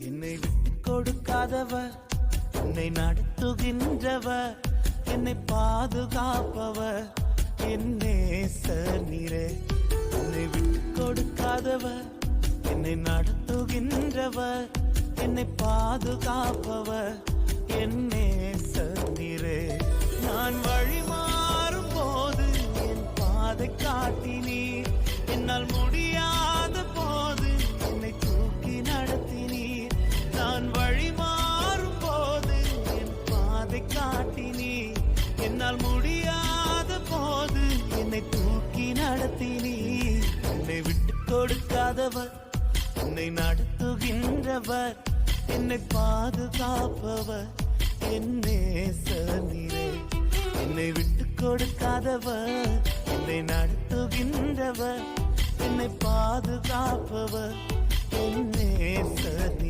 என்னை விட்டு கொடுக்காதவர், என்னை நடத்துகின்றவர், என்னை பாதுகாப்பவர் என் நேசர் நீரே. என்னை விட்டு கொடுக்காதவர், என்னை நடத்துகின்றவர், என்னை பாதுகாப்பவர் என் நேசர் நீரே. நான் வழி மாறும் போது என் பாதை காட்டினீர், என்னால் முடியாத போது என்னை தூக்கி நடத்தினீர். நான் வழி மாறும் போது என் பாதை காட்டினீர், என்னால் முடியாத போது என்னை தூக்கி நடத்தினீர். என்னை விட்டு கொடுக்காதவர், என்னை நடத்துகின்றவர், என்னை பாதுகாப்பவர் என் நேசர் நீரே. என்னை விட்டு கொடுக்காதவர், என்னை நடத்துகின்றவர், என்னை பாதுகாப்பவர் என் நேசர் நீரே.